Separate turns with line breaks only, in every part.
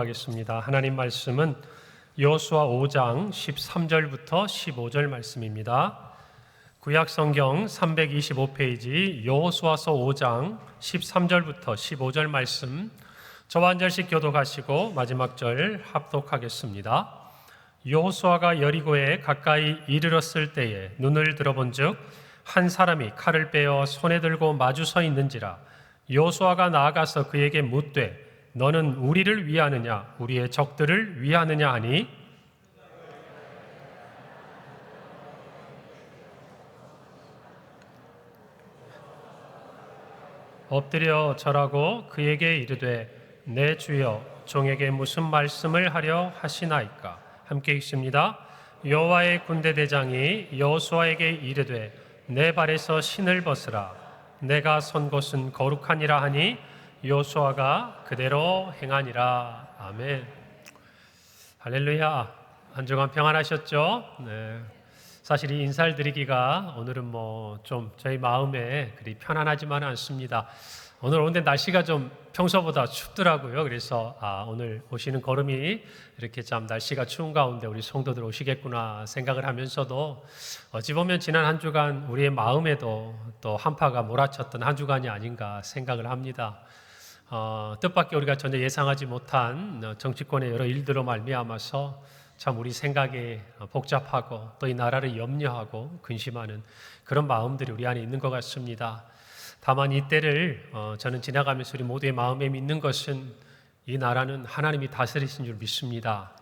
하겠습니다. 하나님 말씀은 여호수아 5장 13절부터 15절 말씀입니다. 구약 성경 325페이지 여호수아서 5장 13절부터 15절 말씀, 저와 한 절씩 교독하시고 마지막 절 합독하겠습니다. 여호수아가 여리고에 가까이 이르렀을 때에 눈을 들어본즉 한 사람이 칼을 빼어 손에 들고 마주 서 있는지라. 여호수아가 나아가서 그에게 묻되 너는 우리를 위하느냐 우리의 적들을 위하느냐 하니 엎드려 절하고 그에게 이르되 내 주여 종에게 무슨 말씀을 하려 하시나이까. 함께 읽습니다. 여호와의 군대 대장이 여호수아에게 이르되 내 발에서 신을 벗으라. 내가 선 곳은 거룩하니라 하니 여호수아가 그대로 행하니라. 아멘. 할렐루야. 한 주간 평안하셨죠? 네. 사실 이 인사를 드리기가 오늘은 좀 저희 마음에 그리 편안하지만은 않습니다. 오늘 오는데 날씨가 좀 평소보다 춥더라고요. 그래서 오늘 오시는 걸음이 이렇게 참 날씨가 추운 가운데 우리 성도들 오시겠구나 생각을 하면서도 어찌 보면 지난 한 주간 우리의 마음에도 또 한파가 몰아쳤던 한 주간이 아닌가 생각을 합니다. 뜻밖의 우리가 전혀 예상하지 못한 정치권의 여러 일들로 말미암아서 참 우리 생각이 복잡하고 또 이 나라를 염려하고 근심하는 그런 마음들이 우리 안에 있는 것 같습니다. 다만 이때를 저는 지나가면서 우리 모두의 마음에 믿는 것은 이 나라는 하나님이 다스리신 줄 믿습니다.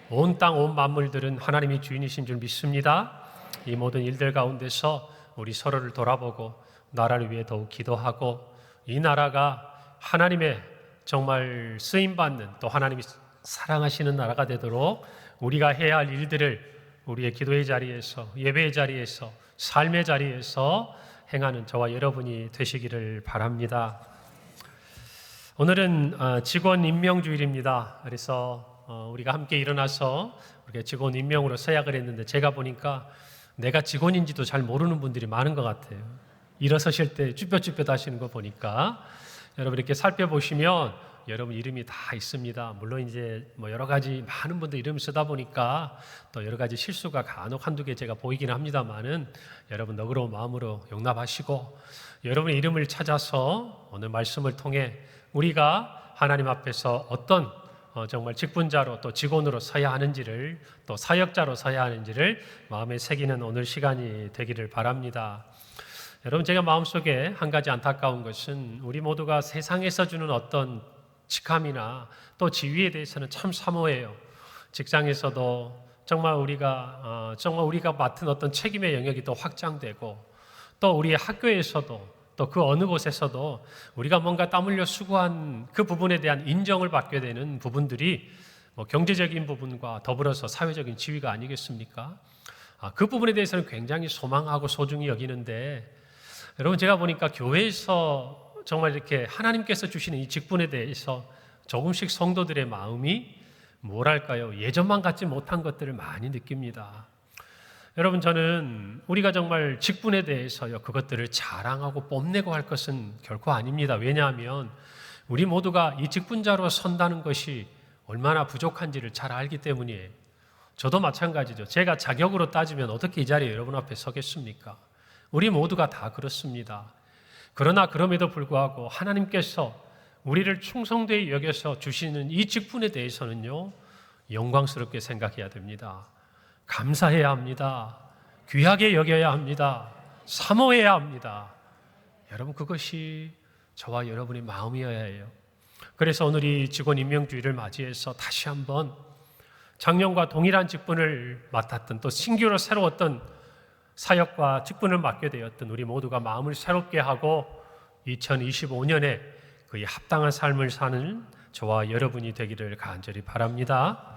온 땅 온 만물들은 하나님이 주인이신 줄 믿습니다. 이 모든 일들 가운데서 우리 서로를 돌아보고 나라를 위해 더욱 기도하고 이 나라가 하나님의 정말 쓰임받는 또 하나님이 사랑하시는 나라가 되도록 우리가 해야 할 일들을 우리의 기도의 자리에서 예배의 자리에서 삶의 자리에서 행하는 저와 여러분이 되시기를 바랍니다. 오늘은 직원 임명주일입니다. 그래서 우리가 함께 일어나서 우리가 직원 임명으로 서약을 했는데 제가 보니까 내가 직원인지도 잘 모르는 분들이 많은 것 같아요. 일어서실 때 쭈뼛쭈뼛 하시는 거 보니까 여러분 이렇게 살펴보시면 여러분 이름이 다 있습니다. 물론 이제 여러 가지 많은 분들 이름 쓰다 보니까 또 여러 가지 실수가 간혹 한두 개 제가 보이긴 합니다만은 여러분 너그러운 마음으로 용납하시고 여러분의 이름을 찾아서 오늘 말씀을 통해 우리가 하나님 앞에서 어떤 정말 직분자로 또 직원으로 서야 하는지를 또 사역자로 서야 하는지를 마음에 새기는 오늘 시간이 되기를 바랍니다. 여러분 제가 마음속에 한 가지 안타까운 것은 우리 모두가 세상에서 주는 어떤 직함이나 또 지위에 대해서는 참 사모해요. 직장에서도 정말 우리가 맡은 어떤 책임의 영역이 또 확장되고 또 우리 학교에서도 또 그 어느 곳에서도 우리가 뭔가 땀 흘려 수고한 그 부분에 대한 인정을 받게 되는 부분들이 경제적인 부분과 더불어서 사회적인 지위가 아니겠습니까? 그 부분에 대해서는 굉장히 소망하고 소중히 여기는데 여러분 제가 보니까 교회에서 정말 이렇게 하나님께서 주시는 이 직분에 대해서 조금씩 성도들의 마음이 뭐랄까요? 예전만 같지 못한 것들을 많이 느낍니다. 여러분 저는 우리가 정말 직분에 대해서요 그것들을 자랑하고 뽐내고 할 것은 결코 아닙니다. 왜냐하면 우리 모두가 이 직분자로 선다는 것이 얼마나 부족한지를 잘 알기 때문이에요. 저도 마찬가지죠. 제가 자격으로 따지면 어떻게 이 자리에 여러분 앞에 서겠습니까? 우리 모두가 다 그렇습니다. 그러나 그럼에도 불구하고 하나님께서 우리를 충성되이 여겨서 주시는 이 직분에 대해서는요 영광스럽게 생각해야 됩니다. 감사해야 합니다. 귀하게 여겨야 합니다. 사모해야 합니다. 여러분 그것이 저와 여러분의 마음이어야 해요. 그래서 오늘 이 직원 임명주의를 맞이해서 다시 한번 작년과 동일한 직분을 맡았던 또 신규로 새로웠던 사역과 직분을 맡게 되었던 우리 모두가 마음을 새롭게 하고 2025년에 그에 합당한 삶을 사는 저와 여러분이 되기를 간절히 바랍니다.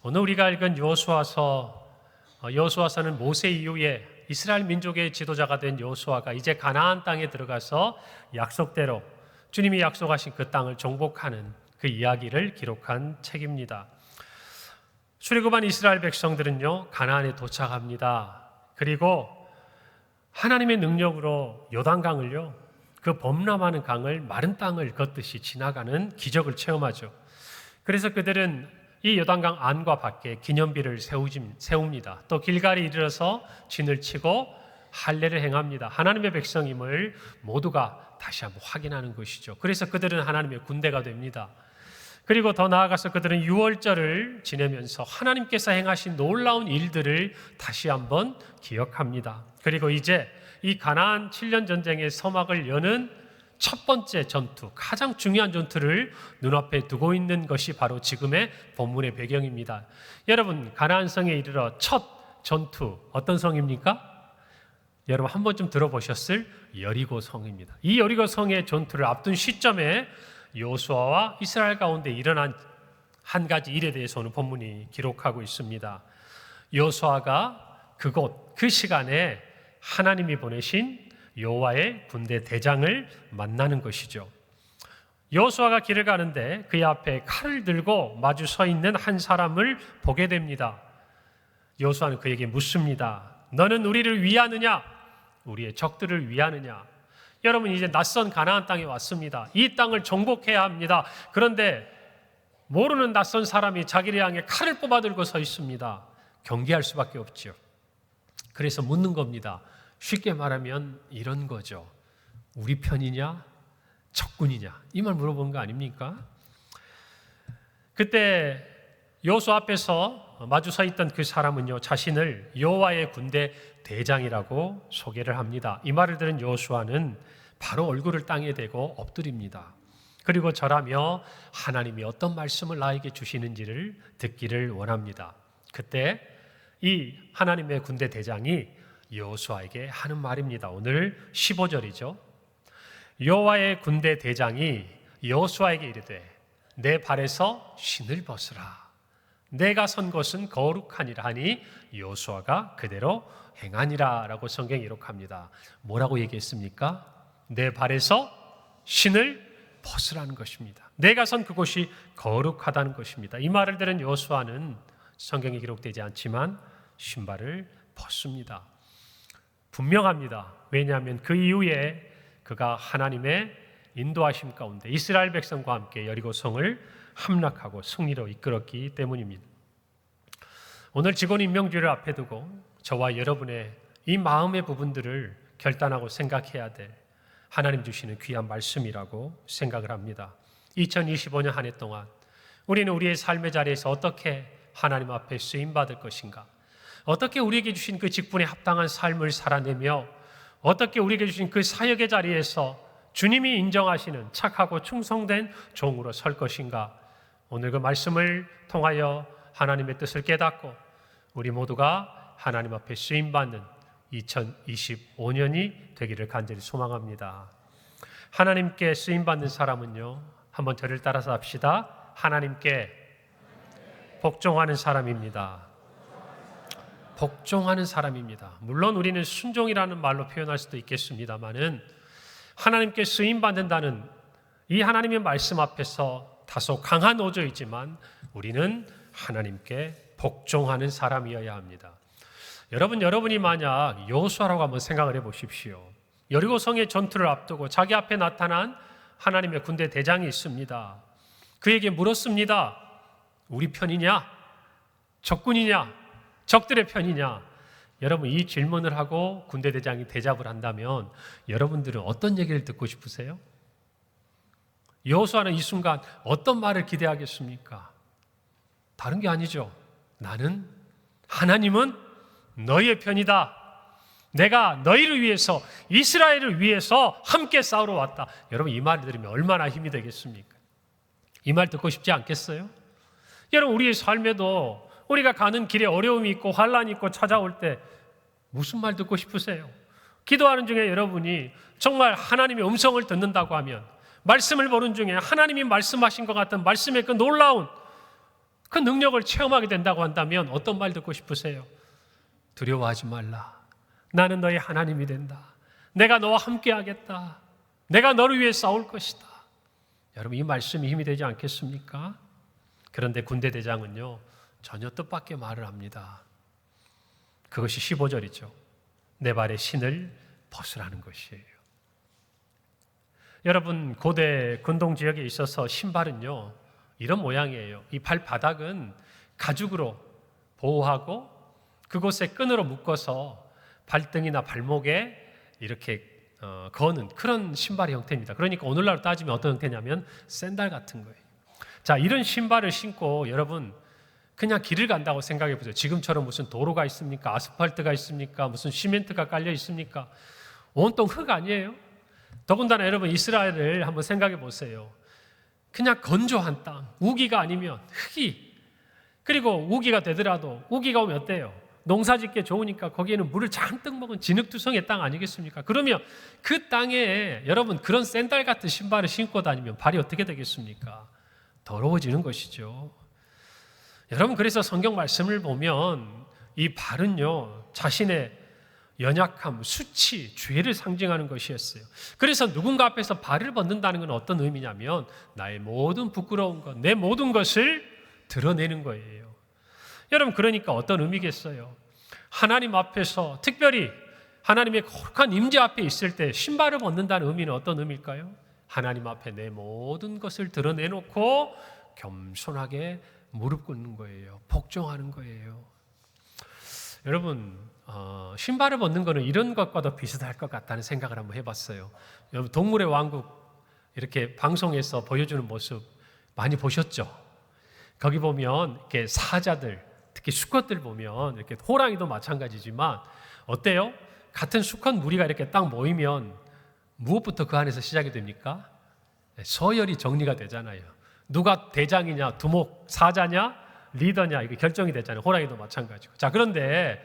오늘 우리가 읽은 여호수아서는 모세 이후에 이스라엘 민족의 지도자가 된 여호수아가 이제 가나안 땅에 들어가서 약속대로 주님이 약속하신 그 땅을 정복하는 그 이야기를 기록한 책입니다. 출애굽한 이스라엘 백성들은요 가나안에 도착합니다. 그리고 하나님의 능력으로 요단강을요 그 범람하는 강을 마른 땅을 걷듯이 지나가는 기적을 체험하죠. 그래서 그들은 이 요단강 안과 밖에 기념비를 세웁니다. 또 길갈에 이르러서 진을 치고 할례를 행합니다. 하나님의 백성임을 모두가 다시 한번 확인하는 것이죠. 그래서 그들은 하나님의 군대가 됩니다. 그리고 더 나아가서 그들은 유월절을 지내면서 하나님께서 행하신 놀라운 일들을 다시 한번 기억합니다. 그리고 이제 이 가나안 7년 전쟁의 서막을 여는 첫 번째 전투, 가장 중요한 전투를 눈앞에 두고 있는 것이 바로 지금의 본문의 배경입니다. 여러분, 가나안 성에 이르러 첫 전투, 어떤 성입니까? 여러분 한 번쯤 들어보셨을 여리고 성입니다. 이 여리고 성의 전투를 앞둔 시점에 여호수아와 이스라엘 가운데 일어난 한 가지 일에 대해서 오늘 본문이 기록하고 있습니다. 여호수아가 그곳, 그 시간에 하나님이 보내신 여호와의 군대 대장을 만나는 것이죠. 여호수아가 길을 가는데 그의 앞에 칼을 들고 마주 서 있는 한 사람을 보게 됩니다. 여호수아는 그에게 묻습니다. 너는 우리를 위하느냐? 우리의 적들을 위하느냐? 여러분, 이제 낯선 가나안 땅에 왔습니다. 이 땅을 정복해야 합니다. 그런데 모르는 낯선 사람이 자기를 향해 칼을 뽑아 들고 서 있습니다. 경계할 수밖에 없죠. 그래서 묻는 겁니다. 쉽게 말하면 이런 거죠. 우리 편이냐? 적군이냐? 이 말 물어보는 거 아닙니까? 그때 여호수아 앞에서 마주 서 있던 그 사람은요, 자신을 여호와의 군대 대장이라고 소개를 합니다. 이 말을 들은 여호수아는 바로 얼굴을 땅에 대고 엎드립니다. 그리고 절하며 하나님이 어떤 말씀을 나에게 주시는지를 듣기를 원합니다. 그때 이 하나님의 군대 대장이 여호수아에게 하는 말입니다. 오늘 15절이죠. 여호와의 군대 대장이 여호수아에게 이르되 내 발에서 신을 벗으라. 내가 선 곳은 거룩하니라 하니 여호수아가 그대로 행하니라 라고 성경이 기록합니다. 뭐라고 얘기했습니까? 내 발에서 신을 벗으라는 것입니다. 내가 선 그곳이 거룩하다는 것입니다. 이 말을 들은 여호수아는 성경에 기록되지 않지만 신발을 벗습니다. 분명합니다. 왜냐하면 그 이후에 그가 하나님의 인도하심 가운데 이스라엘 백성과 함께 여리고 성을 함락하고 승리로 이끌었기 때문입니다. 오늘 직원 임명주의를 앞에 두고 저와 여러분의 이 마음의 부분들을 결단하고 생각해야 될 하나님 주시는 귀한 말씀이라고 생각을 합니다. 2025년 한 해 동안 우리는 우리의 삶의 자리에서 어떻게 하나님 앞에 쓰임받을 것인가? 어떻게 우리에게 주신 그 직분에 합당한 삶을 살아내며 어떻게 우리에게 주신 그 사역의 자리에서 주님이 인정하시는 착하고 충성된 종으로 설 것인가? 오늘 그 말씀을 통하여 하나님의 뜻을 깨닫고 우리 모두가 하나님 앞에 쓰임받는 2025년이 되기를 간절히 소망합니다. 하나님께 쓰임받는 사람은요, 한번 저를 따라서 합시다. 하나님께 복종하는 사람입니다. 복종하는 사람입니다. 물론 우리는 순종이라는 말로 표현할 수도 있겠습니다만은 하나님께 쓰임받는다는 이 하나님의 말씀 앞에서 다소 강한 어조이지만 우리는 하나님께 복종하는 사람이어야 합니다. 여러분이 만약 여호수아라고 한번 생각을 해보십시오. 여리고 성의 전투를 앞두고 자기 앞에 나타난 하나님의 군대 대장이 있습니다. 그에게 물었습니다. 우리 편이냐? 적군이냐? 적들의 편이냐? 여러분, 이 질문을 하고 군대 대장이 대답을 한다면 여러분들은 어떤 얘기를 듣고 싶으세요? 여호수아는 이 순간 어떤 말을 기대하겠습니까? 다른 게 아니죠. 나는, 하나님은 너희의 편이다. 내가 너희를 위해서, 이스라엘을 위해서 함께 싸우러 왔다. 여러분, 이 말을 들으면 얼마나 힘이 되겠습니까? 이 말 듣고 싶지 않겠어요? 여러분, 우리의 삶에도 우리가 가는 길에 어려움이 있고 환란이 있고 찾아올 때 무슨 말 듣고 싶으세요? 기도하는 중에 여러분이 정말 하나님의 음성을 듣는다고 하면, 말씀을 보는 중에 하나님이 말씀하신 것 같은 말씀의 그 놀라운 그 능력을 체험하게 된다고 한다면 어떤 말 듣고 싶으세요? 두려워하지 말라. 나는 너의 하나님이 된다. 내가 너와 함께 하겠다. 내가 너를 위해 싸울 것이다. 여러분, 이 말씀이 힘이 되지 않겠습니까? 그런데 군대 대장은요, 전혀 뜻밖의 말을 합니다. 그것이 15절이죠. 내 발에 신을 벗으라는 것이에요. 여러분, 고대 근동 지역에 있어서 신발은요, 이런 모양이에요. 이 발바닥은 가죽으로 보호하고 그곳에 끈으로 묶어서 발등이나 발목에 이렇게 거는 그런 신발의 형태입니다. 그러니까 오늘날로 따지면 어떤 형태냐면 샌들 같은 거예요. 자, 이런 신발을 신고 여러분 그냥 길을 간다고 생각해 보세요. 지금처럼 무슨 도로가 있습니까? 아스팔트가 있습니까? 무슨 시멘트가 깔려 있습니까? 온통 흙 아니에요? 더군다나 여러분 이스라엘을 한번 생각해 보세요. 그냥 건조한 땅, 우기가 아니면 흙이, 그리고 우기가 되더라도 우기가 오면 어때요? 농사 짓기 좋으니까 거기에는 물을 잔뜩 먹은 진흙투성의 땅 아니겠습니까? 그러면 그 땅에 여러분 그런 샌들 같은 신발을 신고 다니면 발이 어떻게 되겠습니까? 더러워지는 것이죠. 여러분 그래서 성경 말씀을 보면 이 발은요 자신의 연약함, 수치, 죄를 상징하는 것이었어요. 그래서 누군가 앞에서 발을 벗는다는 건 어떤 의미냐면 나의 모든 부끄러운 것, 내 모든 것을 드러내는 거예요. 여러분 그러니까 어떤 의미겠어요? 하나님 앞에서 특별히 하나님의 거룩한 임재 앞에 있을 때 신발을 벗는다는 의미는 어떤 의미일까요? 하나님 앞에 내 모든 것을 드러내놓고 겸손하게 무릎 꿇는 거예요. 복종하는 거예요. 여러분 신발을 벗는 거는 이런 것과도 비슷할 것 같다는 생각을 한번 해봤어요. 여러분 동물의 왕국 이렇게 방송에서 보여주는 모습 많이 보셨죠? 거기 보면 이렇게 사자들, 특히 수컷들 보면 이렇게 호랑이도 마찬가지지만 어때요? 같은 수컷 무리가 이렇게 딱 모이면 무엇부터 그 안에서 시작이 됩니까? 서열이 정리가 되잖아요. 누가 대장이냐, 두목, 사자냐, 리더냐 이게 결정이 되잖아요. 호랑이도 마찬가지고. 자, 그런데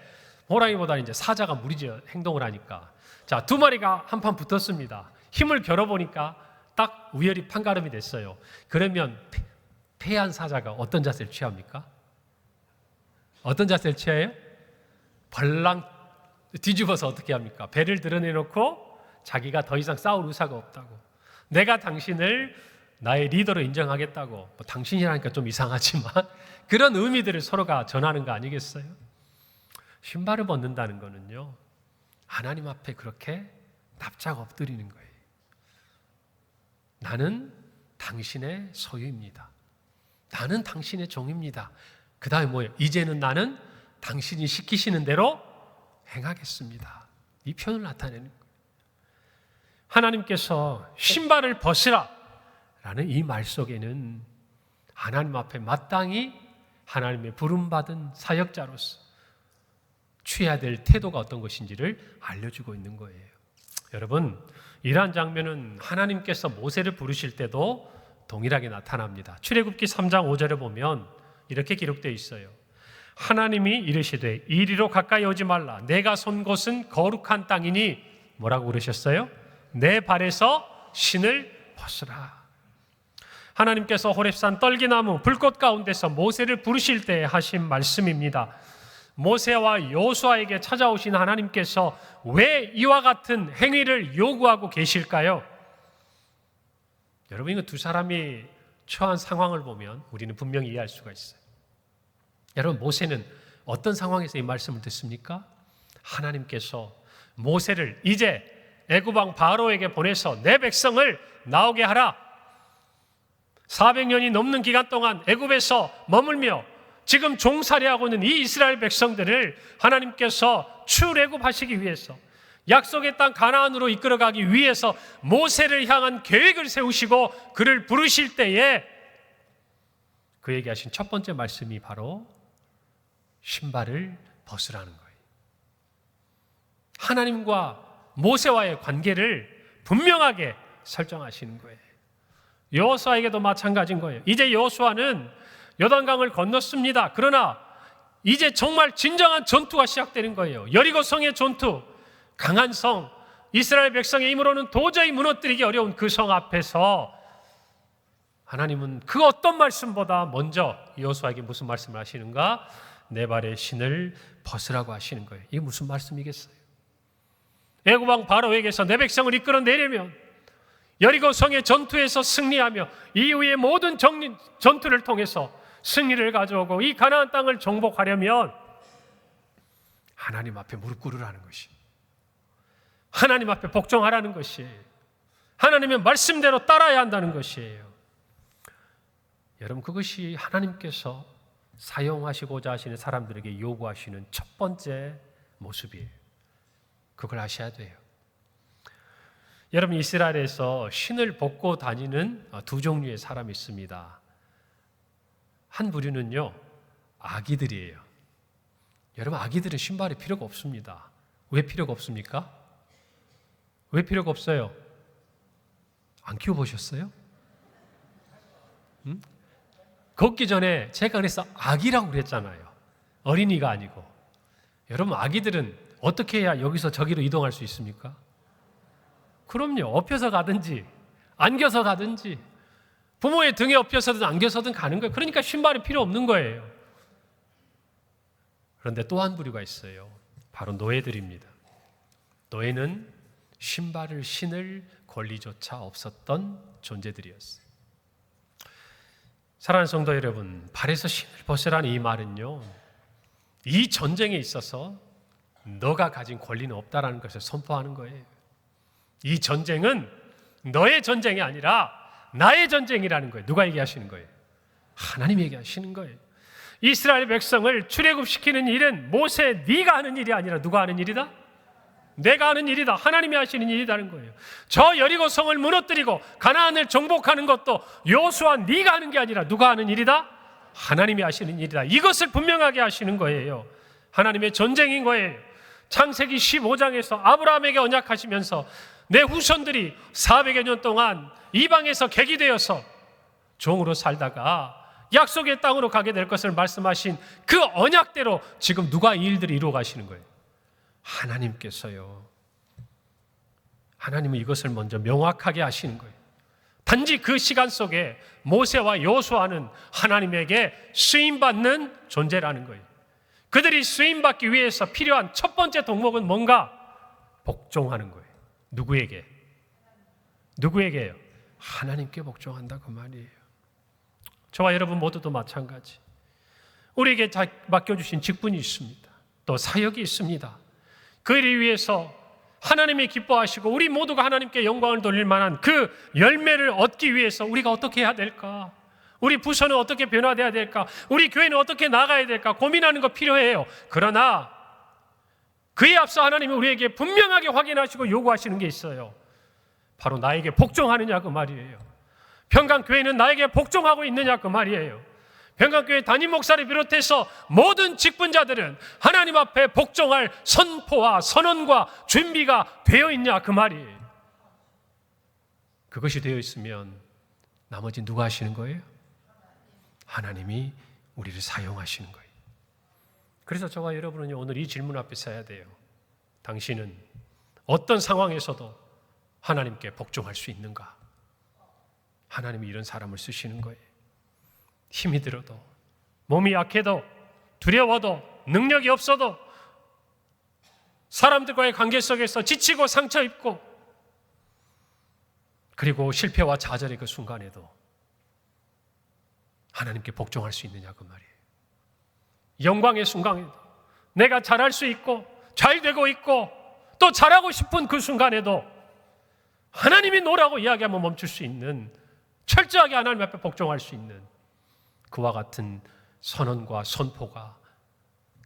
호랑이보다는 이제 사자가 무리지어 행동을 하니까 자, 두 마리가 한판 붙었습니다. 힘을 겨뤄보니까 딱 우열이 판가름이 됐어요. 그러면 패한 사자가 어떤 자세를 취합니까? 어떤 자세를 취해요? 벌랑 뒤집어서 어떻게 합니까? 배를 드러내놓고 자기가 더 이상 싸울 의사가 없다고, 내가 당신을 나의 리더로 인정하겠다고, 뭐 당신이라니까 좀 이상하지만 그런 의미들을 서로가 전하는 거 아니겠어요? 신발을 벗는다는 거는요 하나님 앞에 그렇게 납작 엎드리는 거예요. 나는 당신의 소유입니다. 나는 당신의 종입니다. 그 다음에 뭐예요? 이제는 나는 당신이 시키시는 대로 행하겠습니다. 이 표현을 나타내는 거예요. 하나님께서 신발을 벗으라 라는 이 말 속에는 하나님 앞에 마땅히 하나님의 부름받은 사역자로서 취해야 될 태도가 어떤 것인지를 알려주고 있는 거예요. 여러분, 이러한 장면은 하나님께서 모세를 부르실 때도 동일하게 나타납니다. 출애굽기 3장 5절에 보면 이렇게 기록되어 있어요. 하나님이 이르시되 이리로 가까이 오지 말라. 내가 선 곳은 거룩한 땅이니 뭐라고 그러셨어요? 내 발에서 신을 벗으라. 하나님께서 호렙산 떨기나무 불꽃 가운데서 모세를 부르실 때 하신 말씀입니다. 모세와 여호수아에게 찾아오신 하나님께서 왜 이와 같은 행위를 요구하고 계실까요? 여러분, 이거 두 사람이 처한 상황을 보면 우리는 분명히 이해할 수가 있어요. 여러분, 모세는 어떤 상황에서 이 말씀을 듣습니까? 하나님께서 모세를 이제 애굽 왕 바로에게 보내서 내 백성을 나오게 하라. 400년이 넘는 기간 동안 애굽에서 머물며 지금 종살이하고 있는 이 이스라엘 백성들을 하나님께서 출애굽하시기 위해서 약속의 땅 가나안으로 이끌어가기 위해서 모세를 향한 계획을 세우시고 그를 부르실 때에 그에게 하신 첫 번째 말씀이 바로 신발을 벗으라는 거예요. 하나님과 모세와의 관계를 분명하게 설정하시는 거예요. 여호수아에게도 마찬가지인 거예요. 이제 여호수아는 요단강을 건넜습니다. 그러나 이제 정말 진정한 전투가 시작되는 거예요. 여리고 성의 전투, 강한 성, 이스라엘 백성의 힘으로는 도저히 무너뜨리기 어려운 그 성 앞에서 하나님은 그 어떤 말씀보다 먼저 여호수아에게 무슨 말씀을 하시는가? 내 발의 신을 벗으라고 하시는 거예요. 이게 무슨 말씀이겠어요? 애굽 왕 바로에게서 내 백성을 이끌어내려면 여리고 성의 전투에서 승리하며 이후의 모든 전투를 통해서 승리를 가져오고 이 가나안 땅을 정복하려면 하나님 앞에 무릎 꿇으라는 것이, 하나님 앞에 복종하라는 것이, 하나님의 말씀대로 따라야 한다는 것이에요. 여러분, 그것이 하나님께서 사용하시고자 하시는 사람들에게 요구하시는 첫 번째 모습이에요. 그걸 아셔야 돼요. 여러분, 이스라엘에서 신을 벗고 다니는 두 종류의 사람이 있습니다. 한 부류는요, 아기들이에요. 여러분, 아기들은 신발이 필요가 없습니다. 왜 필요가 없습니까? 왜 필요가 없어요? 안 키워보셨어요? 걷기 전에 제가 그래서 아기라고 그랬잖아요. 어린이가 아니고. 여러분, 아기들은 어떻게 해야 여기서 저기로 이동할 수 있습니까? 그럼요. 엎혀서 가든지 안겨서 가든지 부모의 등에 엎여서든 안겨서든 가는 거예요. 그러니까 신발이 필요 없는 거예요. 그런데 또 한 부류가 있어요. 바로 노예들입니다. 노예는 신발을 신을 권리조차 없었던 존재들이었어요. 사랑하는 성도 여러분, 발에서 신을 벗으라는 이 말은요, 이 전쟁에 있어서 너가 가진 권리는 없다라는 것을 선포하는 거예요. 이 전쟁은 너의 전쟁이 아니라 나의 전쟁이라는 거예요. 누가 얘기하시는 거예요? 하나님이 얘기하시는 거예요. 이스라엘 백성을 출애굽시키는 일은 모세 네가 하는 일이 아니라 누가 하는 일이다? 내가 하는 일이다. 하나님이 하시는 일이라는 거예요. 저 여리고 성을 무너뜨리고 가나안을 정복하는 것도 여호수아 네가 하는 게 아니라 누가 하는 일이다? 하나님이 하시는 일이다. 이것을 분명하게 하시는 거예요. 하나님의 전쟁인 거예요. 창세기 15장에서 아브라함에게 언약하시면서 내 후손들이 400여 년 동안 이방에서 객이 되어서 종으로 살다가 약속의 땅으로 가게 될 것을 말씀하신 그 언약대로 지금 누가 이 일들을 이루어 가시는 거예요? 하나님께서요. 하나님은 이것을 먼저 명확하게 하시는 거예요. 단지 그 시간 속에 모세와 여호수아는 하나님에게 쓰임받는 존재라는 거예요. 그들이 쓰임받기 위해서 필요한 첫 번째 덕목은 뭔가? 복종하는 거예요. 누구에게? 누구에게요? 하나님께 복종한다 그 말이에요. 저와 여러분 모두도 마찬가지. 우리에게 맡겨주신 직분이 있습니다. 또 사역이 있습니다. 그 일을 위해서 하나님이 기뻐하시고 우리 모두가 하나님께 영광을 돌릴 만한 그 열매를 얻기 위해서 우리가 어떻게 해야 될까? 우리 부서는 어떻게 변화돼야 될까? 우리 교회는 어떻게 나가야 될까? 고민하는 거 필요해요. 그러나 그에 앞서 하나님이 우리에게 분명하게 확인하시고 요구하시는 게 있어요. 바로 나에게 복종하느냐 그 말이에요. 평강교회는 나에게 복종하고 있느냐 그 말이에요. 평강교회 담임 목사를 비롯해서 모든 직분자들은 하나님 앞에 복종할 선포와 선언과 준비가 되어 있냐 그 말이에요. 그것이 되어 있으면 나머지 누가 하시는 거예요? 하나님이 우리를 사용하시는 거예요. 그래서 저와 여러분은 오늘 이 질문 앞에 서야 돼요. 당신은 어떤 상황에서도 하나님께 복종할 수 있는가? 하나님이 이런 사람을 쓰시는 거예요. 힘이 들어도, 몸이 약해도, 두려워도, 능력이 없어도, 사람들과의 관계 속에서 지치고 상처 입고, 그리고 실패와 좌절의 그 순간에도 하나님께 복종할 수 있느냐 그 말이에요. 영광의 순간에도, 내가 잘할 수 있고 잘 되고 있고 또 잘하고 싶은 그 순간에도 하나님이 노라고 이야기하면 멈출 수 있는, 철저하게 하나님 앞에 복종할 수 있는 그와 같은 선언과 선포가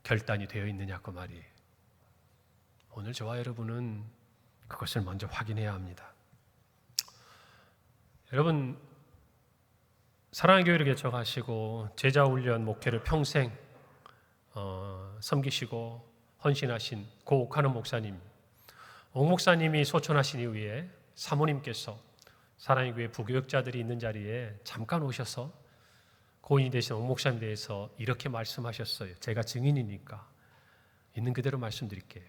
결단이 되어 있느냐 그 말이에요. 오늘 저와 여러분은 그것을 먼저 확인해야 합니다. 여러분, 사랑의 교회를 개척하시고 제자훈련 목회를 평생 섬기시고 헌신하신 고 옥하는 목사님, 옥 목사님이 소천하신 이후에 사모님께서 사랑의 교회 부교역자들이 있는 자리에 잠깐 오셔서 고인이 되신 옥 목사님에 대해서 이렇게 말씀하셨어요. 제가 증인이니까 있는 그대로 말씀드릴게요.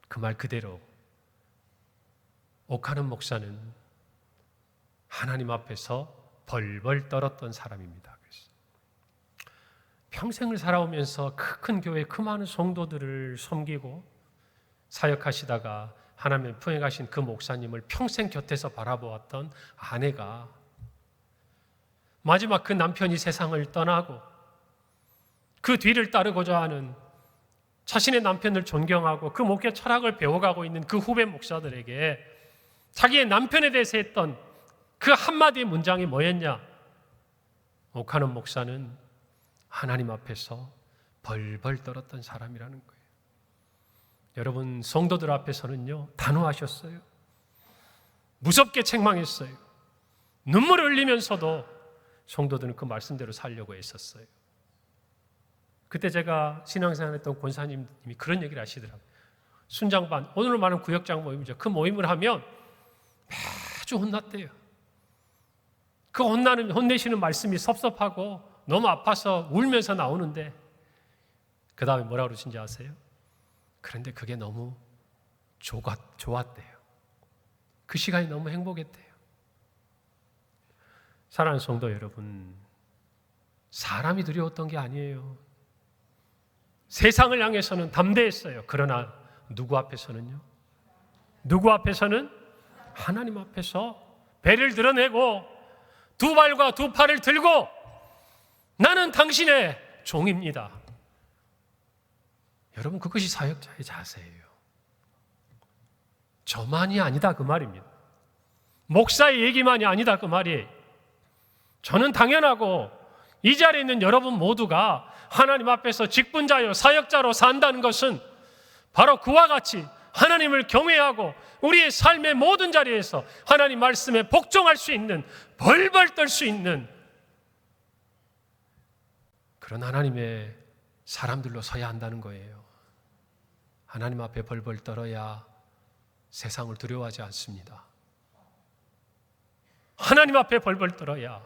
그 말 그대로 옥하는 목사는 하나님 앞에서 벌벌 떨었던 사람입니다. 그래서 평생을 살아오면서 큰 교회 그 많은 성도들을 섬기고 사역하시다가 하나님을 품행하신 그 목사님을 평생 곁에서 바라보았던 아내가 마지막 그 남편이 세상을 떠나고 그 뒤를 따르고자 하는 자신의 남편을 존경하고 그 목회 철학을 배워가고 있는 그 후배 목사들에게 자기의 남편에 대해서 했던 그 한마디의 문장이 뭐였냐? 오카논 목사는 하나님 앞에서 벌벌 떨었던 사람이라는 거예요. 여러분, 성도들 앞에서는요, 단호하셨어요. 무섭게 책망했어요. 눈물을 흘리면서도 성도들은 그 말씀대로 살려고 애썼어요. 그때 제가 신앙생활했던 권사님이 그런 얘기를 하시더라고요. 순장반, 오늘 말하는 구역장 모임이죠. 그 모임을 하면 매주 혼났대요. 그 혼내시는 말씀이 섭섭하고 너무 아파서 울면서 나오는데 그 다음에 뭐라고 그러신지 아세요? 그런데 그게 너무 좋았대요. 그 시간이 너무 행복했대요. 사랑하는 성도 여러분, 사람이 두려웠던 게 아니에요. 세상을 향해서는 담대했어요. 그러나 누구 앞에서는요? 누구 앞에서는? 하나님 앞에서 배를 드러내고 두 발과 두 팔을 들고 나는 당신의 종입니다. 여러분, 그것이 사역자의 자세예요. 저만이 아니다 그 말입니다. 목사의 얘기만이 아니다 그 말이에요. 저는 당연하고 이 자리에 있는 여러분 모두가 하나님 앞에서 직분자요 사역자로 산다는 것은 바로 그와 같이 하나님을 경외하고 우리의 삶의 모든 자리에서 하나님 말씀에 복종할 수 있는, 벌벌 떨 수 있는 그런 하나님의 사람들로 서야 한다는 거예요. 하나님 앞에 벌벌 떨어야 세상을 두려워하지 않습니다. 하나님 앞에 벌벌 떨어야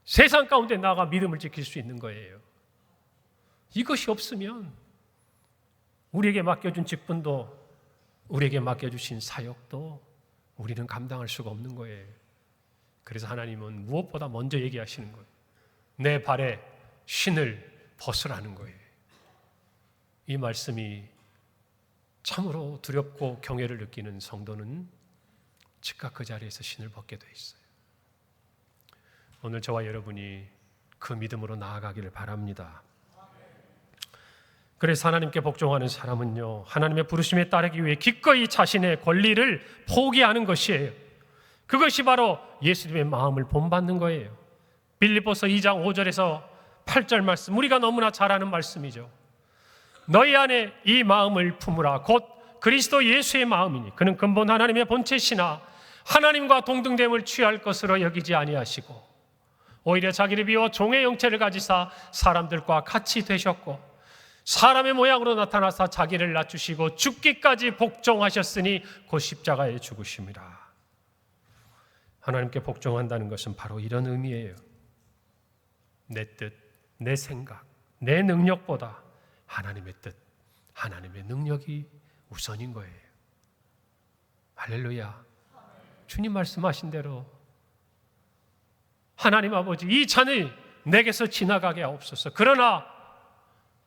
세상 가운데 나아가 믿음을 지킬 수 있는 거예요. 이것이 없으면 우리에게 맡겨준 직분도, 우리에게 맡겨주신 사역도 우리는 감당할 수가 없는 거예요. 그래서 하나님은 무엇보다 먼저 얘기하시는 거예요. 내 발에 신을 벗으라는 거예요. 이 말씀이 참으로 두렵고 경외를 느끼는 성도는 즉각 그 자리에서 신을 벗게 돼 있어요. 오늘 저와 여러분이 그 믿음으로 나아가기를 바랍니다. 그래서 하나님께 복종하는 사람은요, 하나님의 부르심에 따르기 위해 기꺼이 자신의 권리를 포기하는 것이에요. 그것이 바로 예수님의 마음을 본받는 거예요. 빌립보서 2장 5절에서 8절 말씀, 우리가 너무나 잘 아는 말씀이죠. 너희 안에 이 마음을 품으라. 곧 그리스도 예수의 마음이니 그는 근본 하나님의 본체시나 하나님과 동등됨을 취할 것으로 여기지 아니하시고 오히려 자기를 비워 종의 형체를 가지사 사람들과 같이 되셨고 사람의 모양으로 나타나사 자기를 낮추시고 죽기까지 복종하셨으니 곧 십자가에 죽으심이라. 하나님께 복종한다는 것은 바로 이런 의미예요. 내 뜻, 내 생각, 내 능력보다 하나님의 뜻, 하나님의 능력이 우선인 거예요. 할렐루야. 주님 말씀하신 대로 하나님 아버지, 이 잔을 내게서 지나가게 하옵소서. 그러나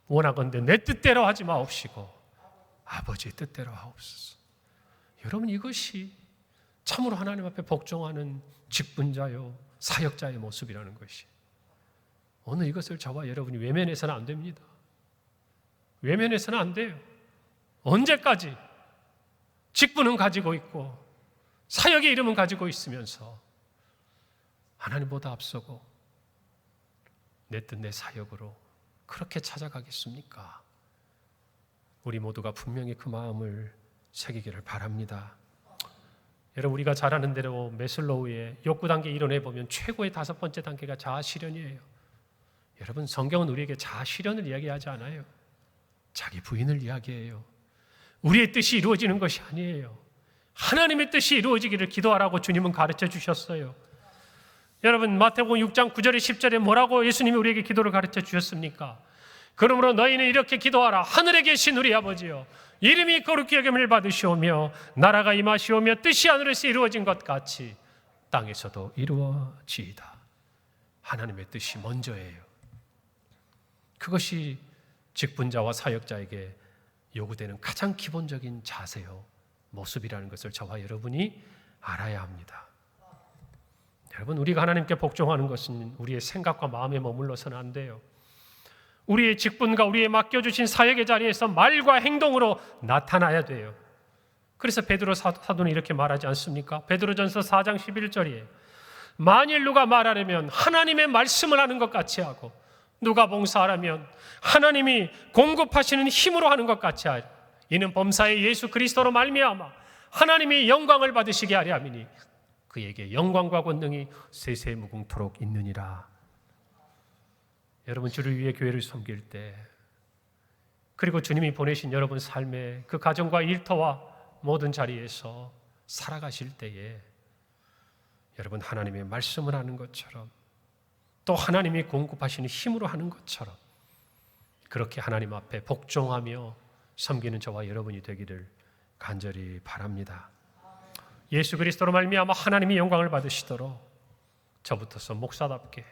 원하건대 내 뜻대로 하지 마옵시고 아버지의 뜻대로 하옵소서. 여러분, 이것이 참으로 하나님 앞에 복종하는 직분자요 사역자의 모습이라는 것이. 오늘 이것을 저와 여러분이 외면해서는 안 됩니다. 외면해서는 안 돼요. 언제까지 직분은 가지고 있고 사역의 이름은 가지고 있으면서 하나님보다 앞서고 내 뜻 내 사역으로 그렇게 찾아가겠습니까? 우리 모두가 분명히 그 마음을 새기기를 바랍니다. 여러분, 우리가 잘 아는 대로 메슬로우의 욕구 단계 이론에 보면 최고의 5번째 단계가 자아 실현이에요. 여러분, 성경은 우리에게 자아 실현을 이야기하지 않아요. 자기 부인을 이야기해요. 우리의 뜻이 이루어지는 것이 아니에요. 하나님의 뜻이 이루어지기를 기도하라고 주님은 가르쳐 주셨어요. 여러분, 마태복음 6장 9절에 10절에 뭐라고 예수님이 우리에게 기도를 가르쳐 주셨습니까? 그러므로 너희는 이렇게 기도하라. 하늘에 계신 우리 아버지여, 이름이 거룩히 여김을 받으시오며 나라가 임하시오며 뜻이 하늘에서 이루어진 것 같이 땅에서도 이루어지이다. 하나님의 뜻이 먼저예요. 그것이 직분자와 사역자에게 요구되는 가장 기본적인 자세요, 모습이라는 것을 저와 여러분이 알아야 합니다. 여러분, 우리가 하나님께 복종하는 것은 우리의 생각과 마음에 머물러서는 안 돼요. 우리의 직분과 우리의 맡겨주신 사역의 자리에서 말과 행동으로 나타나야 돼요. 그래서 베드로 사도는 이렇게 말하지 않습니까? 베드로전서 4장 11절이에요. 만일 누가 말하려면 하나님의 말씀을 하는 것 같이 하고, 누가 봉사하라면 하나님이 공급하시는 힘으로 하는 것 같이 하라. 이는 범사의 예수 그리스도로 말미암아 하나님이 영광을 받으시게 하려 함이니 그에게 영광과 권능이 세세 무궁토록 있느니라. 여러분, 주를 위해 교회를 섬길 때, 그리고 주님이 보내신 여러분 삶의 그 가정과 일터와 모든 자리에서 살아가실 때에 여러분 하나님의 말씀을 하는 것처럼, 또 하나님이 공급하시는 힘으로 하는 것처럼 그렇게 하나님 앞에 복종하며 섬기는 저와 여러분이 되기를 간절히 바랍니다. 예수 그리스도로 말미암아 하나님이 영광을 받으시도록 저부터서 목사답게,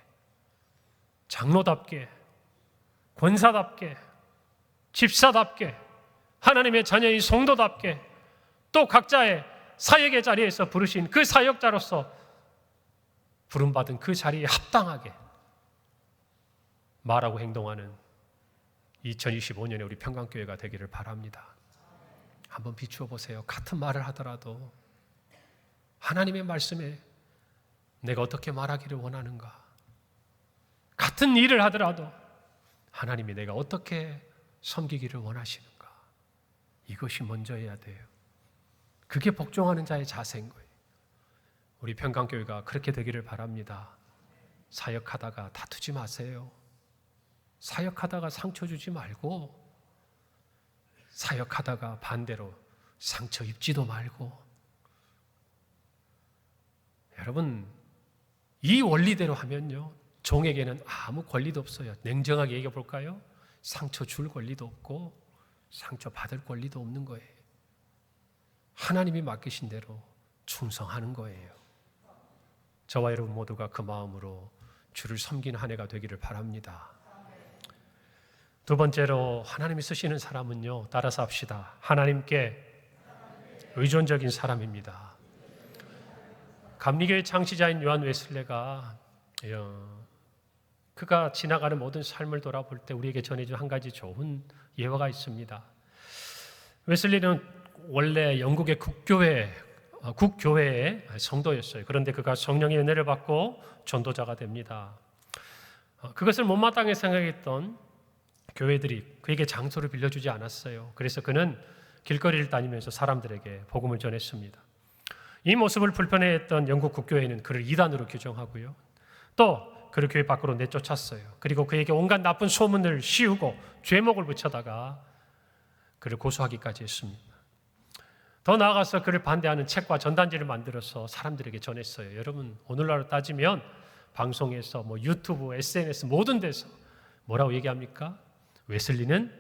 장로답게, 권사답게, 집사답게, 하나님의 자녀인 성도답게, 또 각자의 사역의 자리에서 부르신 그 사역자로서 부름받은 그 자리에 합당하게 말하고 행동하는 2025년에 우리 평강교회가 되기를 바랍니다. 한번 비추어 보세요. 같은 말을 하더라도 하나님의 말씀에 내가 어떻게 말하기를 원하는가, 같은 일을 하더라도 하나님이 내가 어떻게 섬기기를 원하시는가, 이것이 먼저여야 돼요. 그게 복종하는 자의 자세인 거예요. 우리 평강교회가 그렇게 되기를 바랍니다. 사역하다가 다투지 마세요. 사역하다가 상처 주지 말고, 사역하다가 반대로 상처 입지도 말고. 여러분, 이 원리대로 하면요, 종에게는 아무 권리도 없어요. 냉정하게 얘기해 볼까요? 상처 줄 권리도 없고 상처 받을 권리도 없는 거예요. 하나님이 맡기신 대로 충성하는 거예요. 저와 여러분 모두가 그 마음으로 주를 섬기는 한 해가 되기를 바랍니다. 두 번째로 하나님이 쓰시는 사람은요, 따라서 합시다. 하나님께 의존적인 사람입니다. 감리교의 창시자인 요한 웨슬레가 그가 지나가는 모든 삶을 돌아볼 때 우리에게 전해준 한 가지 좋은 예화가 있습니다. 웨슬리는 원래 영국의 국교회의 성도였어요. 그런데 그가 성령의 은혜를 받고 전도자가 됩니다. 그것을 못마땅하게 생각했던 교회들이 그에게 장소를 빌려주지 않았어요. 그래서 그는 길거리를 다니면서 사람들에게 복음을 전했습니다. 이 모습을 불편해했던 영국 국교회는 그를 이단으로 규정하고요, 또 그를 교회 밖으로 내쫓았어요. 그리고 그에게 온갖 나쁜 소문을 씌우고 죄목을 붙여다가 그를 고소하기까지 했습니다. 더 나아가서 그를 반대하는 책과 전단지를 만들어서 사람들에게 전했어요. 여러분, 오늘날로 따지면 방송에서 유튜브, SNS 모든 데서 뭐라고 얘기합니까? 웨슬리는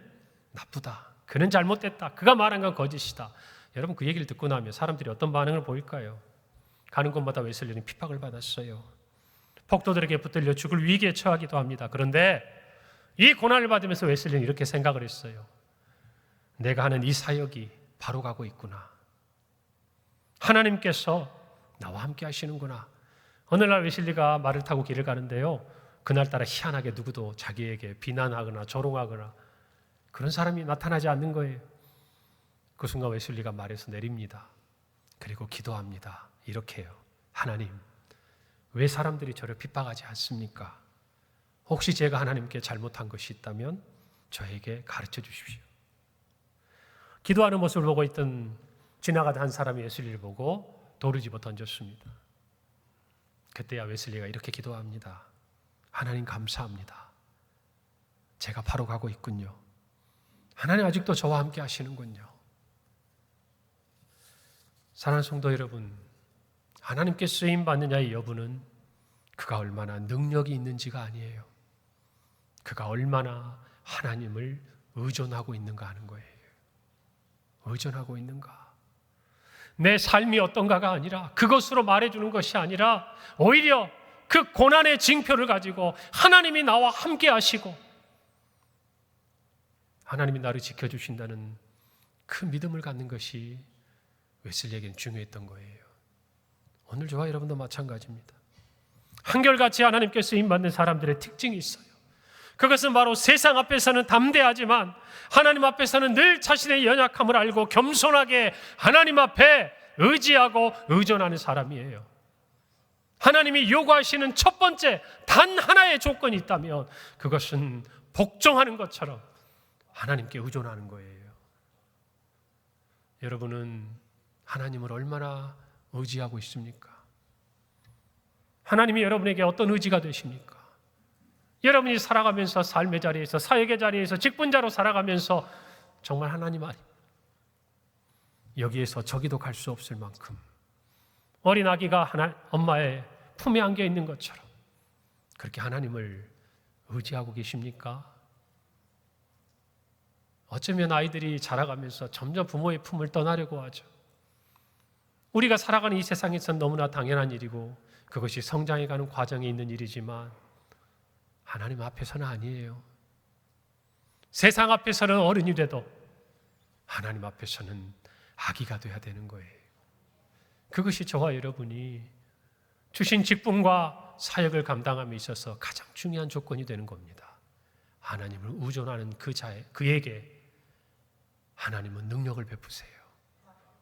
나쁘다. 그는 잘못됐다. 그가 말한 건 거짓이다. 여러분, 그 얘기를 듣고 나면 사람들이 어떤 반응을 보일까요? 가는 곳마다 웨슬리는 핍박을 받았어요. 폭도들에게 붙들려 죽을 위기에 처하기도 합니다. 그런데 이 고난을 받으면서 웨슬리는 이렇게 생각을 했어요. 내가 하는 이 사역이 바로 가고 있구나. 하나님께서 나와 함께 하시는구나. 어느 날 웨슬리가 말을 타고 길을 가는데요, 그날따라 희한하게 누구도 자기에게 비난하거나 조롱하거나 그런 사람이 나타나지 않는 거예요. 그 순간 웨슬리가 말에서 내립니다. 그리고 기도합니다. 이렇게 해요. 하나님, 왜 사람들이 저를 핍박하지 않습니까? 혹시 제가 하나님께 잘못한 것이 있다면 저에게 가르쳐 주십시오. 기도하는 모습을 보고 있던 지나가던 한 사람이 웨슬리를 보고 돌을 집어 던졌습니다. 그때야 웨슬리가 이렇게 기도합니다. 하나님 감사합니다. 제가 바로 가고 있군요. 하나님 아직도 저와 함께 하시는군요. 사랑하는 성도 여러분, 하나님께 쓰임받는 자의 여부는 그가 얼마나 능력이 있는지가 아니에요. 그가 얼마나 하나님을 의존하고 있는가 하는 거예요. 의존하고 있는가. 내 삶이 어떤가가 아니라, 그것으로 말해주는 것이 아니라 오히려 그 고난의 징표를 가지고 하나님이 나와 함께 하시고 하나님이 나를 지켜주신다는 그 믿음을 갖는 것이 웨슬리에게는 중요했던 거예요. 오늘 저와 여러분도 마찬가지입니다. 한결같이 하나님께 쓰임받는 사람들의 특징이 있어요. 그것은 바로 세상 앞에서는 담대하지만 하나님 앞에서는 늘 자신의 연약함을 알고 겸손하게 하나님 앞에 의지하고 의존하는 사람이에요. 하나님이 요구하시는 첫 번째 단 하나의 조건이 있다면 그것은 복종하는 것처럼 하나님께 의존하는 거예요. 여러분은 하나님을 얼마나 의지하고 있습니까? 하나님이 여러분에게 어떤 의지가 되십니까? 여러분이 살아가면서 삶의 자리에서, 사역의 자리에서, 직분자로 살아가면서 정말 하나님 아니, 여기에서 저기도 갈 수 없을 만큼 어린 아기가 엄마의 품에 안겨 있는 것처럼 그렇게 하나님을 의지하고 계십니까? 어쩌면 아이들이 자라가면서 점점 부모의 품을 떠나려고 하죠. 우리가 살아가는 이 세상에서는 너무나 당연한 일이고 그것이 성장해가는 과정에 있는 일이지만 하나님 앞에서는 아니에요. 세상 앞에서는 어른이 돼도 하나님 앞에서는 아기가 돼야 되는 거예요. 그것이 저와 여러분이 주신 직분과 사역을 감당함에 있어서 가장 중요한 조건이 되는 겁니다. 하나님을 의존하는 그에게 하나님은 능력을 베푸세요.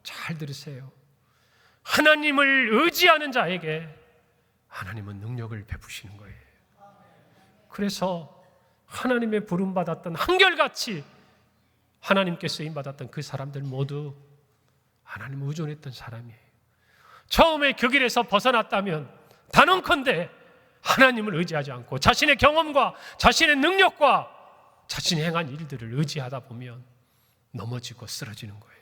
잘 들으세요. 하나님을 의지하는 자에게 하나님은 능력을 베푸시는 거예요. 그래서 하나님의 부름받았던 한결같이 하나님께 쓰임받았던 그 사람들 모두 하나님을 의존했던 사람이에요. 처음에 그 길에서 벗어났다면 단언컨대 하나님을 의지하지 않고 자신의 경험과 자신의 능력과 자신이 행한 일들을 의지하다 보면 넘어지고 쓰러지는 거예요.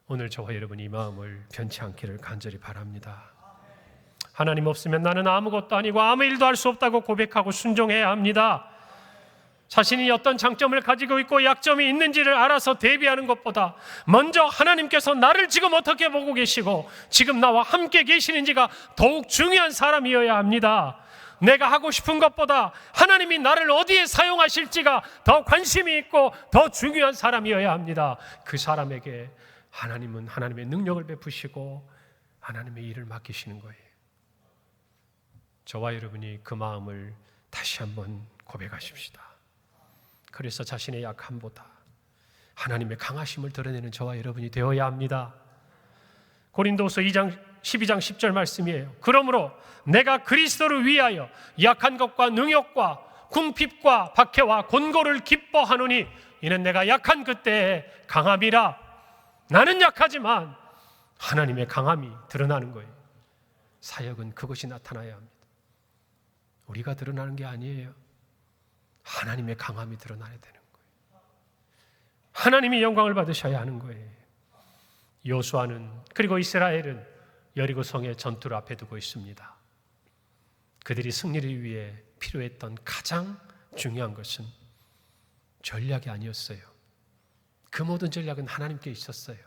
오늘 저와 여러분이 이 마음을 변치 않기를 간절히 바랍니다. 하나님 없으면 나는 아무것도 아니고 아무 일도 할 수 없다고 고백하고 순종해야 합니다. 자신이 어떤 장점을 가지고 있고 약점이 있는지를 알아서 대비하는 것보다 먼저 하나님께서 나를 지금 어떻게 보고 계시고 지금 나와 함께 계시는지가 더욱 중요한 사람이어야 합니다. 내가 하고 싶은 것보다 하나님이 나를 어디에 사용하실지가 더 관심이 있고 더 중요한 사람이어야 합니다. 그 사람에게 하나님은 하나님의 능력을 베푸시고 하나님의 일을 맡기시는 거예요. 저와 여러분이 그 마음을 다시 한번 고백하십시다. 그래서 자신의 약함보다 하나님의 강하심을 드러내는 저와 여러분이 되어야 합니다. 고린도후서 12장 10절 말씀이에요. 그러므로 내가 그리스도를 위하여 약한 것과 능욕과 궁핍과 박해와 곤고를 기뻐하노니 이는 내가 약한 그때의 강함이라. 나는 약하지만 하나님의 강함이 드러나는 거예요. 사역은 그것이 나타나야 합니다. 우리가 드러나는 게 아니에요. 하나님의 강함이 드러나야 되는 거예요. 하나님이 영광을 받으셔야 하는 거예요. 여호수아는 그리고 이스라엘은 여리고 성의 전투를 앞에 두고 있습니다. 그들이 승리를 위해 필요했던 가장 중요한 것은 전략이 아니었어요. 그 모든 전략은 하나님께 있었어요.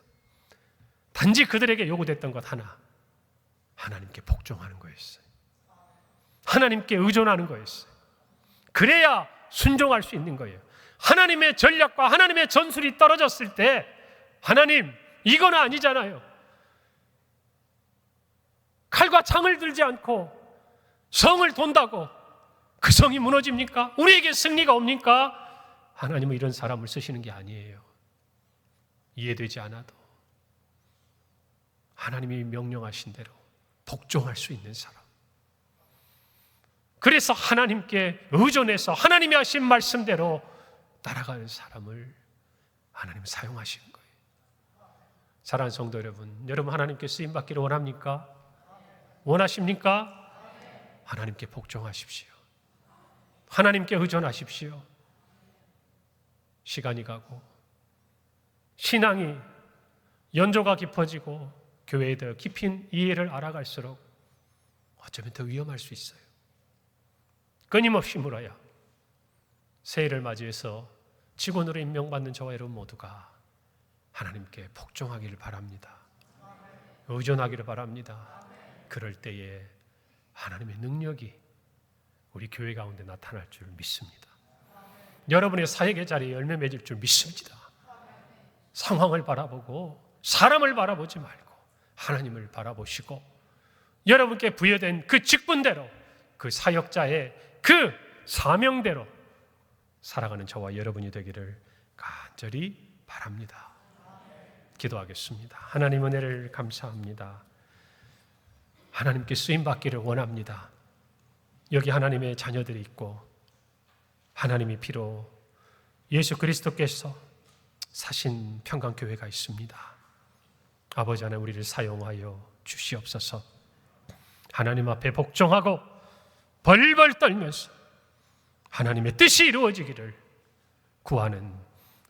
단지 그들에게 요구됐던 것 하나, 하나님께 복종하는 거였어요. 하나님께 의존하는 거였어요. 그래야 순종할 수 있는 거예요. 하나님의 전략과 하나님의 전술이 떨어졌을 때 하나님, 이건 아니잖아요. 칼과 창을 들지 않고 성을 돈다고 그 성이 무너집니까? 우리에게 승리가 옵니까? 하나님은 이런 사람을 쓰시는 게 아니에요. 이해되지 않아도 하나님이 명령하신 대로 복종할 수 있는 사람. 그래서 하나님께 의존해서 하나님이 하신 말씀대로 따라가는 사람을 하나님 사용하시는 거예요. 사랑하는 성도 여러분, 여러분 하나님께 쓰임받기를 원합니까? 원하십니까? 하나님께 복종하십시오. 하나님께 의존하십시오. 시간이 가고 신앙이 연조가 깊어지고 교회에 대해 깊은 이해를 알아갈수록 어쩌면 더 위험할 수 있어요. 끊임없이 물어야 새해를 맞이해서 직원으로 임명받는 저와 여러분 모두가 하나님께 복종하기를 바랍니다. 의존하기를 바랍니다. 그럴 때에 하나님의 능력이 우리 교회 가운데 나타날 줄 믿습니다. 여러분의 사역의 자리에 열매 맺을 줄 믿습니다. 상황을 바라보고 사람을 바라보지 말고 하나님을 바라보시고 여러분께 부여된 그 직분대로 그 사역자의 그 사명대로 살아가는 저와 여러분이 되기를 간절히 바랍니다. 기도하겠습니다. 하나님 은혜를 감사합니다. 하나님께 쓰임받기를 원합니다. 여기 하나님의 자녀들이 있고 하나님의 피로 예수 그리스도께서 사신 평강교회가 있습니다. 아버지 하나님, 우리를 사용하여 주시옵소서. 하나님 앞에 복종하고 벌벌 떨면서 하나님의 뜻이 이루어지기를 구하는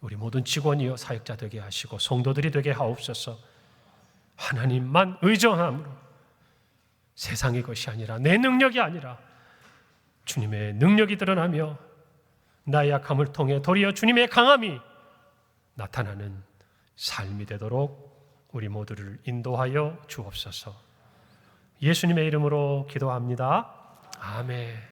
우리 모든 직원이여 사역자 되게 하시고 성도들이 되게 하옵소서. 하나님만 의존함으로 세상의 것이 아니라, 내 능력이 아니라 주님의 능력이 드러나며 나의 약함을 통해 도리어 주님의 강함이 나타나는 삶이 되도록 우리 모두를 인도하여 주옵소서. 예수님의 이름으로 기도합니다. 아멘.